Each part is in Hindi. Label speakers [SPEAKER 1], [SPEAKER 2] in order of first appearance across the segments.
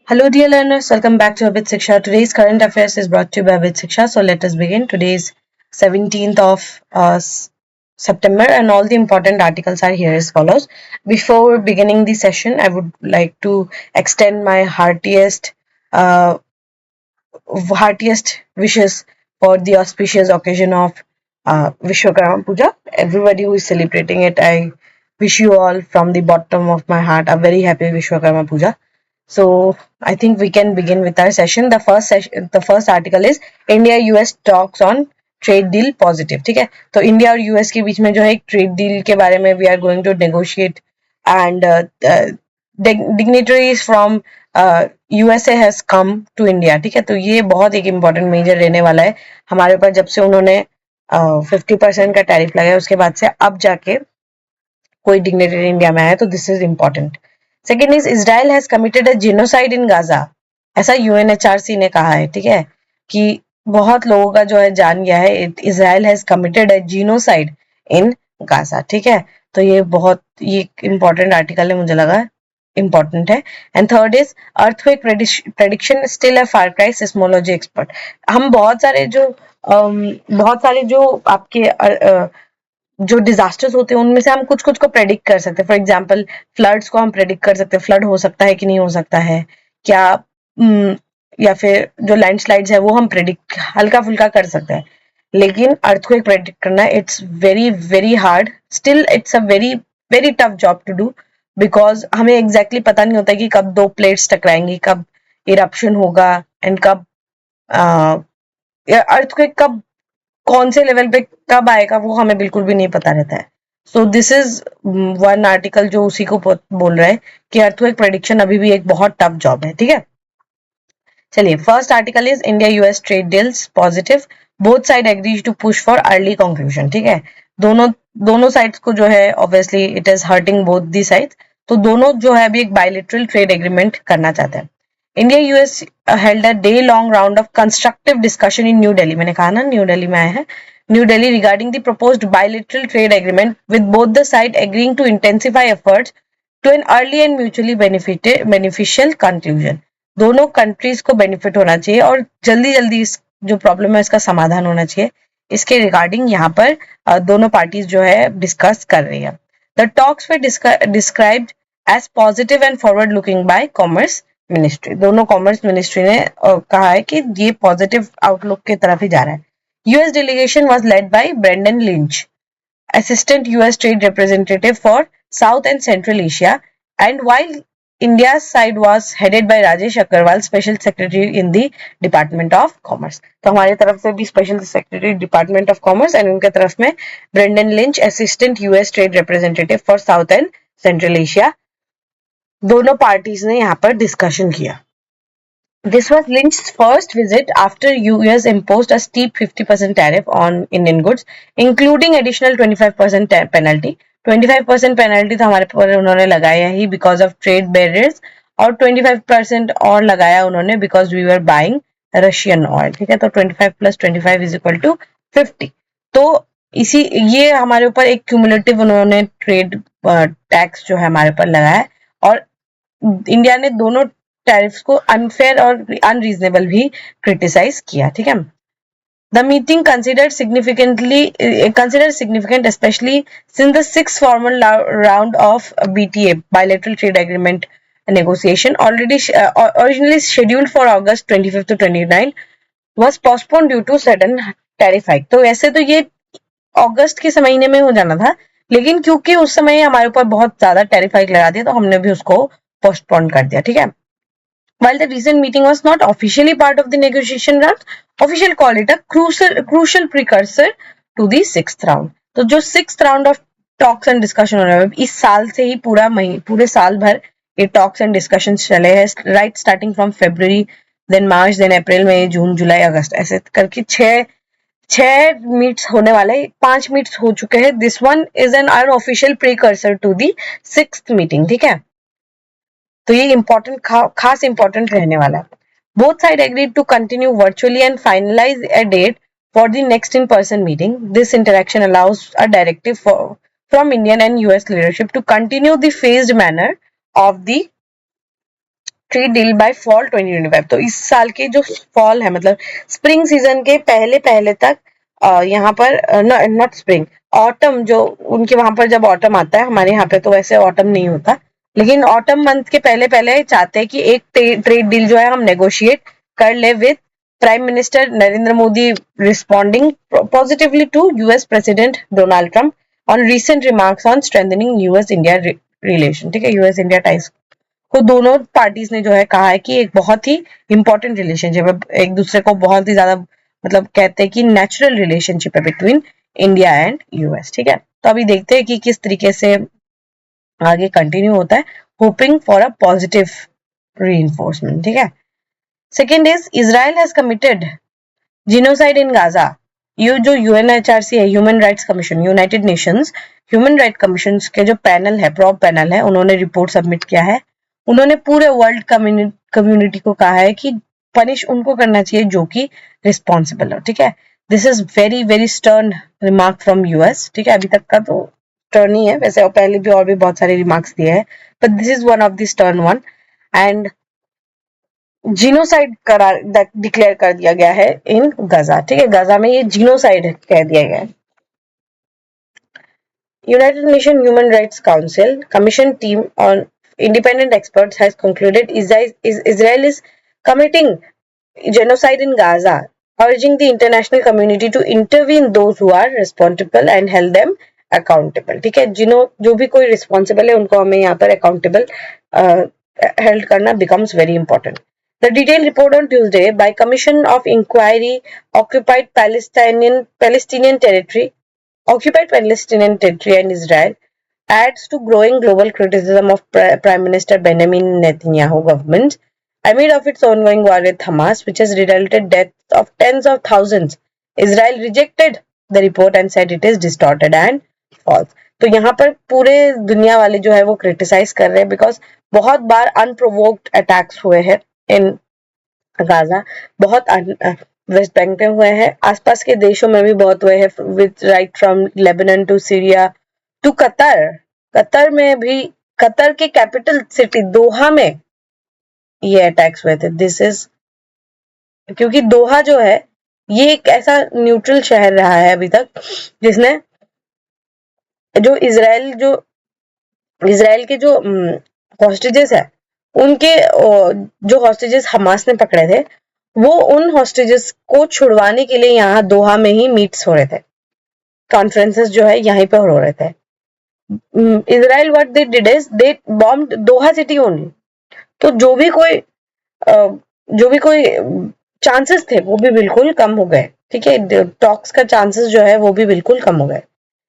[SPEAKER 1] Hello, dear learners. Welcome back to Abid Siksha. Today's current affairs is brought to you by Abid Siksha. So let us begin. Today's 17th of September, and all the important articles are here as follows. Before beginning the session, I would like to extend my uh, heartiest wishes for the auspicious occasion of Vishwakarma Puja. Everybody who is celebrating it, I wish you all from the bottom of my heart a very happy Vishwakarma Puja. So I think we can begin with our session. The first article is India US talks on trade deal positive. ठीक है, तो इंडिया और यूएस के बीच में जो है एक ट्रेड डील के बारे में we are going to negotiate and dignitaries from USA has come to India. ठीक है, तो ये बहुत एक इम्पोर्टेंट मेजर रहने वाला है हमारे ऊपर. जब से उन्होंने 50% का टैरिफ लगाया उसके बाद से अब जाके कोई डिग्नेटरी इंडिया में आया, तो this is important. Second is Israel has committed a genocide in Gaza. ऐसा यूएनएचआरसी ने कहा है. ठीक है, कि बहुत लोगों का जो है जान गया है. Israel has committed a genocide in Gaza. ठीक है, तो ये इम्पोर्टेंट आर्टिकल है, मुझे लगा इम्पोर्टेंट है. And third is earthquake prediction still a far cry seismology expert. हम बहुत सारे जो आपके जो डिजास्टर्स होते हैं उनमें से हम कुछ कुछ को प्रेडिक्ट कर सकते हैं. फॉर एग्जाम्पल फ्लड्स को हम प्रेडिक्ट कर सकते हैं. फ्लड हो सकता है कि नहीं हो सकता है क्या, या फिर जो लैंडस्लाइड्स है वो हम प्रेडिक्ट हल्का फुल्का कर सकते हैं. लेकिन अर्थक्वेक प्रेडिक्ट करना it's very very hard. Still it's a very very tough job to do, because हमें एग्जैक्टली पता नहीं होता कि कब दो प्लेट्स टकराएंगी, कब इरप्शन होगा एंड कब अर्थक्वेक कब कौन से लेवल पे कब आएगा वो हमें बिल्कुल भी नहीं पता रहता है. So this is one article जो उसी को बोल रहा है कि अर्थक्वेक प्रेडिक्शन अभी भी एक बहुत टफ जॉब है. ठीक है, चलिए. First article is India US trade deals positive, both side agrees to push for early conclusion. ठीक है, दोनों साइड्स को जो है obviously it is hurting both the sides, तो दोनों जो है अभी एक बायलिटरल ट्रेड एग्रीमेंट करना चाहते हैं. India US held a day long round of constructive discussion in New Delhi. मैंने कहा ना न्यू दिल्ली में आए हैं. New Delhi regarding the proposed bilateral trade agreement with both the side agreeing to intensify efforts to an early and mutually beneficial conclusion. दोनों कंट्रीज को बेनिफिट होना चाहिए और जल्दी जल्दी इस जो प्रॉब्लम है इसका समाधान होना चाहिए. इसके रिगार्डिंग यहाँ पर दोनों पार्टीज जो है डिस्कस कर रही है. The talks were described as positive and forward looking by commerce ministry. दोनों कॉमर्स मिनिस्ट्री ने कहा है कि ये पॉजिटिव आउटलुक की तरफ ही जा रहा है. US delegation was led by Brendan Lynch, assistant US trade representative for South and Central Asia, and while India's side was headed by Rajesh Agarwal, Special Secretary in the Department of Commerce. तो हमारे तरफ से भी Special Secretary Department of Commerce and उनके तरफ में Brendan Lynch, Assistant US Trade Representative for South and Central Asia. दोनों पार्टीज ने यहाँ पर डिस्कशन किया. This was Lynch's first visit after US imposed a steep 50% tariff on Indian goods, including additional 25% penalty. 25% penalty तो हमारे पर उन्होंने लगाया ही because of trade barriers, और 25% और लगाया उन्होंने because we were buying Russian oil. ठीक है, तो 25 plus 25 is equal to 50. तो ये हमारे ऊपर एक क्यूमुलेटिव उन्होंने ट्रेड टैक्स जो है हमारे पर लगाया है, और इंडिया ने दोनों टैरिफ्स को अनफेयर और अनरीजनेबल भी क्रिटिसाइज किया. ठीक है, the meeting considered significant especially since the sixth formal round of BTA bilateral trade agreement negotiation originally scheduled for August 25 to 29 was postponed due to sudden tariff hike. तो ऐसे तो ये अगस्त के महीने में हो जाना था, लेकिन क्योंकि उस समय हमारे ऊपर बहुत ज्यादा टैरिफ हाइक लगा दिया तो हमने भी उसको पोस्टपोन कर दिया. ठीक है, while the recent meeting was not officially part of the negotiation round, official call it a crucial precursor to the sixth round. तो जो sixth round of talks and discussion हो रहा है इस साल से ही पूरे साल भर ये talks and discussions चले हैं, right starting from February, then March, then April, May, June, July, August, ऐसे करके छह मीट्स होने वाले. 5 मीट्स हो चुके हैं. This one is an unofficial precursor to the 6th meeting. ठीक है, तो ये इम्पोर्टेंट खास इम्पोर्टेंट रहने वाला है. Both side agreed to continue virtually and finalise a date for the next in person meeting. This interaction allows a directive from Indian and US leadership to continue the phased manner of the trade deal by fall 2025। तो इस साल के जो फॉल है मतलब स्प्रिंग सीजन के पहले पहले तक यहाँ पर नॉट स्प्रिंग, ऑटम, जो उनके वहां पर जब ऑटम आता है, हमारे यहाँ पे तो वैसे ऑटम नहीं होता, लेकिन ऑटम मंथ के पहले पहले चाहते हैं कि एक ट्रेड डील जो है हम नेगोशिएट कर ले with prime minister Narendra Modi responding positively to US president Donald Trump on recent remarks on strengthening US India relation. ठीक है, यूएस इंडिया टाइज को दोनों पार्टीज ने जो है कहा है कि एक बहुत ही इंपॉर्टेंट रिलेशनशिप है, एक दूसरे को बहुत ही ज्यादा मतलब कहते हैं कि नेचुरल रिलेशनशिप है बिटवीन इंडिया एंड यूएस। ठीक है, तो अभी देखते हैं कि किस तरीके से आगे कंटिन्यू होता है, hoping for a positive reinforcement. ठीक है, second is Israel has committed genocide in Gaza. ये जो यूएनएचआरसी है, human rights commission, United Nations human right commission के जो पैनल है, प्रॉब पैनल है, उन्होंने रिपोर्ट सबमिट किया है। उन्होंने पूरे वर्ल्ड कम्युनिटी को कहा है कि पनिश उनको करना चाहिए जो कि रिस्पॉन्सिबल हो। ठीक है, this is very very stern remark from US. ठीक है, अभी तक का तो स्टर्न ही है, वैसे और पहले भी और भी बहुत सारे रिमार्क्स दिए हैं, but this is one of the stern one. And genocide करार डिक्लेयर कर दिया गया है इन गजा। ठीक है, गजा में ये जीनोसाइड कह दिया गया है। United Nations Human Rights Council Commission team on independent experts has concluded Israel is committing genocide in Gaza, urging the international community to intervene those who are responsible and hold them accountable. ठीक है, जो भी कोई responsible है उनको हमें यहाँ पर accountable held करना becomes very important. The detailed report on Tuesday by Commission of Inquiry Occupied Palestinian Territory and Israel adds to growing global criticism of Prime Minister Benjamin Netanyahu government amid of its ongoing war with Hamas, which has resulted deaths of tens of thousands. Israel rejected the report and said it is distorted and false. तो यहाँ पर पूरे दुनिया वाले जो है वो क्रिटिसाइज कर रहे हैं बिकॉज बहुत बार अनप्रोवोक्ड अटैक्स हुए हैं इन गाजा, बहुत वेस्ट बैंक में हुए हैं, आसपास के देशों में भी बहुत हुए हैं, with right from Lebanon to Syria to Qatar. Qatar में भी, कतर के कैपिटल सिटी दोहा में ये अटैक्स हुए थे। दिस इज क्योंकि दोहा जो है ये एक ऐसा न्यूट्रल शहर रहा है अभी तक जिसने जो इसराइल के जो हॉस्टेजेस है उनके जो हॉस्टेजेस हमास ने पकड़े थे वो उन हॉस्टेजेस को छुड़वाने के लिए यहाँ दोहा में ही मीट्स हो रहे थे, कॉन्फ्रेंसेस जो है यहीं पे हो रहे थे। Israel what they did is they bombed Doha city only. तो जो भी कोई चांसेस थे वो भी बिल्कुल कम हो गए। ठीक है, टॉक्स का चांसेस जो है वो भी बिल्कुल कम हो गए।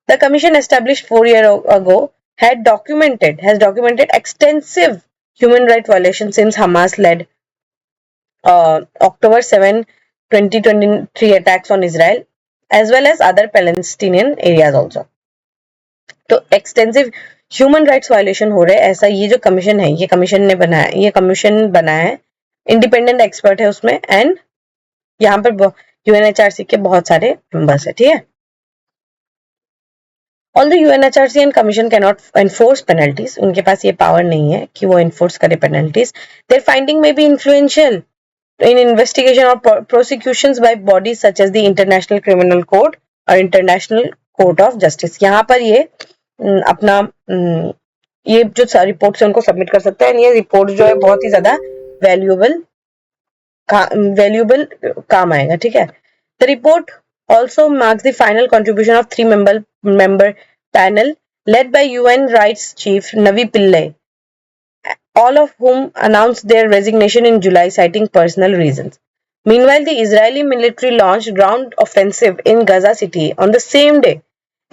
[SPEAKER 1] The commission established 4 years ago has documented extensive human rights violations since Hamas led October 7, 2023 attacks on Israel as well as other Palestinian areas also. तो एक्सटेंसिव ह्यूमन राइट्स वायलेशन हो रहे हैं, ऐसा ये जो कमीशन है, ये कमीशन ने बनाया, ये कमीशन बनाया है, इंडिपेंडेंट एक्सपर्ट है उसमें, एंड यहाँ पर यूएनएचआरसी के बहुत सारे मेंबर्स है। ठीक है, Although UNHRC and Commission cannot enforce penalties, उनके पास ये पावर नहीं है कि वो enforce करे penalties, their finding may be influential in investigation or prosecutions by bodies such as the International Criminal Court or International Court of Justice. यहाँ पर ये अपना ये जो रिपोर्ट है उनको सबमिट कर सकते हैं। ये रिपोर्ट जो है बहुत ही ज्यादा वैल्यूएबल काम आएगा। ठीक है, the report also marks the final contribution of 3 member panel led by UN Rights Chief Navi Pillay, all of whom announced their resignation in July citing personal reasons. Meanwhile, the Israeli military launched ground offensive in Gaza City on the same day,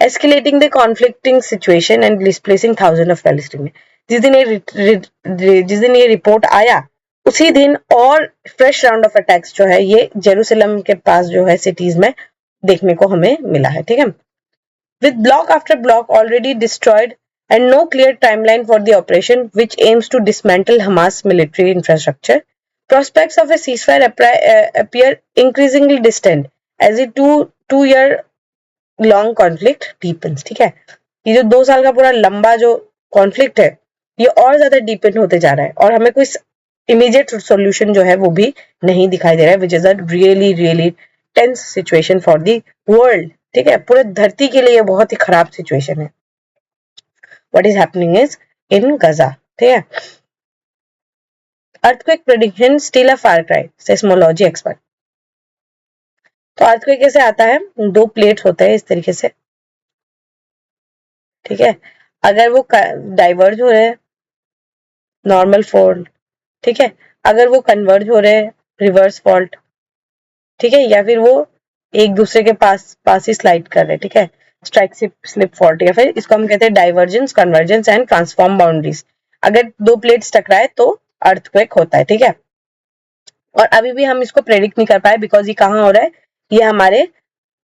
[SPEAKER 1] escalating the conflicting situation and displacing thousands of Palestinians. जिस दिन ये रिपोर्ट आया उसी दिन और फ्रेश राउंड ऑफ अटैक्स जो है ये जेरूसलम के पास जो है सिटीज में देखने को हमें मिला है। ठीक है, with block after block already destroyed and no clear timeline for the operation which aims to dismantle Hamas military infrastructure, prospects of a ceasefire appear increasingly distant as the two year long conflict deepens. ठीक है, ये जो 2 साल का पूरा लंबा जो कॉन्फ्लिक्ट है ये और ज्यादा डीपन होते जा रहा है और हमें कोई इमीडिएट सोल्यूशन जो है वो भी नहीं दिखाई दे रहा है, which is a really really tense situation for the world. ठीक है, पूरे धरती के लिए बहुत ही खराब सिचुएशन है। What is happening is in Gaza. ठीक है, earthquake prediction still a far cry, seismology expert. तो अर्थक्वेक कैसे आता है, दो प्लेट्स होते हैं इस तरीके से, ठीक है, अगर वो डाइवर्ज हो रहे हैं, नॉर्मल फॉल्ट, ठीक है, अगर वो कन्वर्ज हो रहे हैं, रिवर्स फॉल्ट, ठीक है, या फिर वो एक दूसरे के पास ही स्लाइड कर रहे हैं, ठीक है, स्ट्राइक स्लिप फॉल्ट, या फिर इसको हम कहते हैं divergence, convergence and transform boundaries. अगर दो प्लेट्स टकराए तो अर्थक्वेक होता है। ठीक है, और अभी भी हम इसको प्रेडिक्ट नहीं कर पाए बिकॉज ये कहाँ हो रहा है, ये हमारे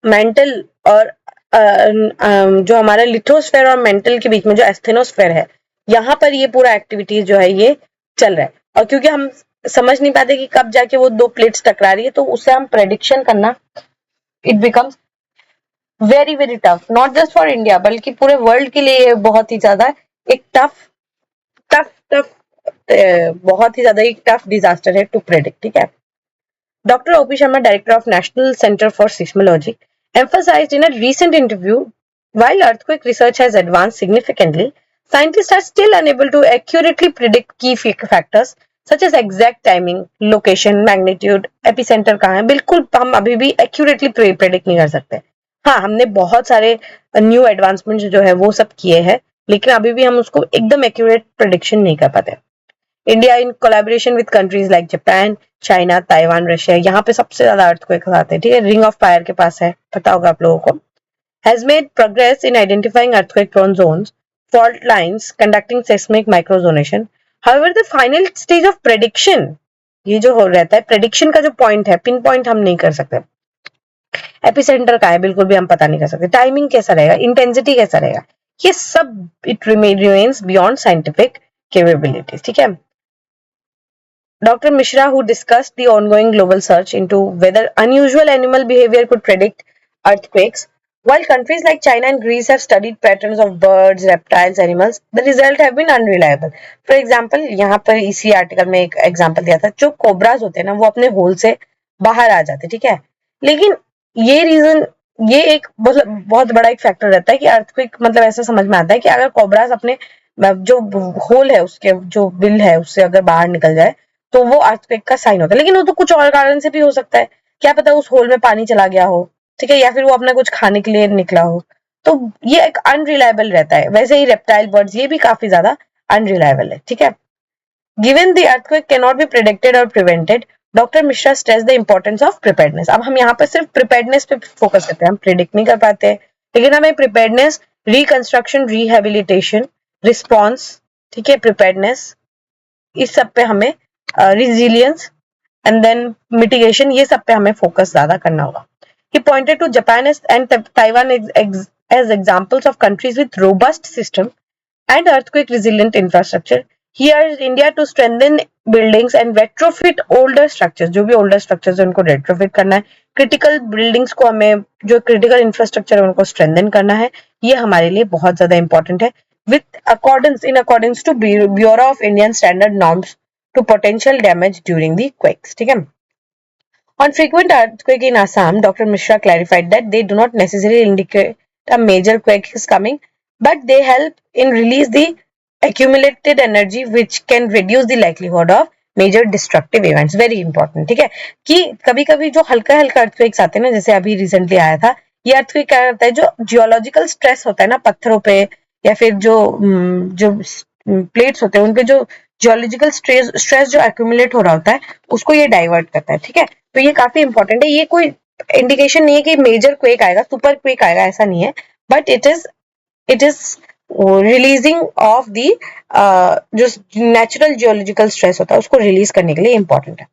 [SPEAKER 1] मेंटल और जो हमारा लिथोस्फेयर और मेंटल के बीच में जो एस्थेनोस्फेयर है, यहाँ पर ये पूरा एक्टिविटीज जो है ये चल रहा है। और क्योंकि हम समझ नहीं पाते कि कब जाके वो दो प्लेट्स टकरा रही है, तो उससे हम प्रेडिक्शन करना, it becomes very very tough, not just for India बल्कि पूरे वर्ल्ड के लिए बहुत ही ज्यादा एक टफ टफ टफ बहुत ही ज्यादा एक टफ डिजास्टर है टू प्रेडिक्ट। ठीक है, Dr. O.P. Sharma, Director of National Center for Seismology, emphasized in a recent interview, while earthquake research has advanced significantly, scientists are still unable to accurately predict key factors such as exact timing, location, magnitude, epicenter कहाँ है, बिल्कुल हम अभी भी accurately predict नहीं कर सकते। हाँ, हमने बहुत सारे न्यू एडवांसमेंट जो है वो सब किए हैं, लेकिन अभी भी हम उसको एकदम एक्यूरेट प्रेडिक्शन नहीं कर पाते। India in collaboration with countries like Japan, China, Taiwan, Russia, यहाँ पे सबसे ज्यादा अर्थक्वेक आते हैं। ठीक है, रिंग ऑफ फायर के पास है, पता होगा आप लोगों को, has made progress in identifying earthquake prone zones, fault lines, conducting seismic microzonation. However the final stage of prediction, ये जो हो रहता है प्रेडिक्शन का जो पॉइंट है, पिन पॉइंट हम नहीं कर सकते। एपिसेंटर का है, बिल्कुल भी हम पता नहीं कर सकते। टाइमिंग कैसा रहेगा, इंटेंसिटी कैसा रहेगा, ये सब it remains beyond scientific capabilities. ठीक है, Dr. Mishra, who discussed the ongoing global search into whether unusual animal behavior could predict earthquakes, while countries like China and Greece have studied patterns of birds, reptiles, animals, the results have been unreliable. For example, यहाँ पर इसी आर्टिकल में एक एग्जांपल दिया था, जो कोबराज होते हैं ना, वो अपने होल से बाहर आ जाते, ठीक है, लेकिन ये रीजन, ये एक मतलब बहुत बड़ा एक फैक्टर रहता है कि अर्थक्वेक मतलब ऐसा समझ में आता है कि अगर कोबराज अपने जो होल है उसके जो बिल है उससे अगर बाहर निकल जाए तो वो अर्थक्वेक का साइन होता है। लेकिन वो तो कुछ और कारण से भी हो सकता है, क्या पता उस होल में पानी चला गया हो, ठीक है, या फिर वो अपना कुछ खाने के लिए निकला हो, तो ये एक अनरिलायबल रहता है। वैसे ही रेप्टाइल बर्ड्स ये भी काफी ज्यादा अनरिलायबल है। ठीक है, given the earthquake can not be predicted और prevented, doctor Mishra stress the importance of preparedness. अब हम यहाँ पर सिर्फ प्रिपेयर्डनेस पे फोकस करते हैं, हम प्रिडिक्ट नहीं कर पाते, लेकिन हमें प्रिपेयर्डनेस, रिकंस्ट्रक्शन, रिहेबिलिटेशन, रिस्पॉन्स, ठीक है, प्रिपेयर्डनेस, इस सब पे हमें resilience and then mitigation, ये सब पे हमें फोकस ज्यादा करना होगा। He pointed to Japan and Taiwan as examples of countries with robust system and earthquake resilient infrastructure. He urged India to strengthen buildings and retrofit older structures, जो भी older structures है उनको retrofit करना है, critical buildings को हमें, जो critical infrastructure है उनको strengthen करना है, ये हमारे लिए बहुत ज्यादा important है, with accordance to Bureau of Indian Standard Norms to potential damage during the quakes. ठीक है, on frequent earthquake in Assam, Dr. Mishra clarified that they do not necessarily indicate a major quake is coming, but they help in release the accumulated energy which can reduce the likelihood of major destructive events. Very important, ठीक है, कि कभी कभी जो हल्का हल्का अर्थक्वेक्स आते हैं ना, जैसे अभी रिसेंटली आया था, ये अर्थक्वेक क्या होता है, जो जियोलॉजिकल स्ट्रेस होता है ना पत्थरों पे, या फिर जो प्लेट्स होते हैं उनपे जो जियोलॉजिकल स्ट्रेस जो एक्यूमुलेट हो रहा होता है उसको ये डाइवर्ट करता है। ठीक है, तो ये काफी इंपॉर्टेंट है। ये कोई इंडिकेशन नहीं है कि मेजर क्वेक आएगा, सुपर क्वेक आएगा, ऐसा नहीं है, but it is releasing of the जो नेचुरल जियोलॉजिकल स्ट्रेस होता है उसको रिलीज करने के लिए इंपॉर्टेंट है।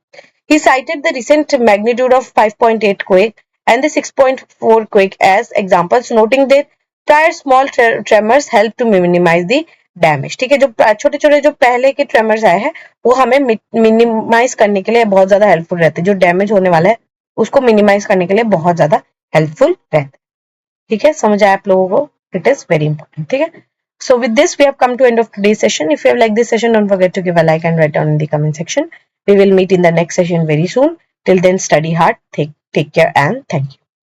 [SPEAKER 1] He cited the recent magnitude of 5.8 quake and the 6.4 quake as examples, noting that prior small tremors help to minimize the damage. ठीक है, जो छोटे छोटे जो पहले के ट्रेमर्स आए हैं वो हमें मिनिमाइज करने के लिए बहुत ज्यादा हेल्पफुल रहते हैं, जो डैमेज होने वाला है उसको मिनिमाइज करने के लिए बहुत ज्यादा हेल्पफुल रहते हैं। ठीक है, समझ आया आप लोगों को, इट इज वेरी इंपॉर्टेंट। ठीक है, So with this, we have come to end of today's session. If you have liked this session, don't forget to give a like and write down in the comment section. We will meet in the next session very soon. Till then, study hard, take care, and thank you.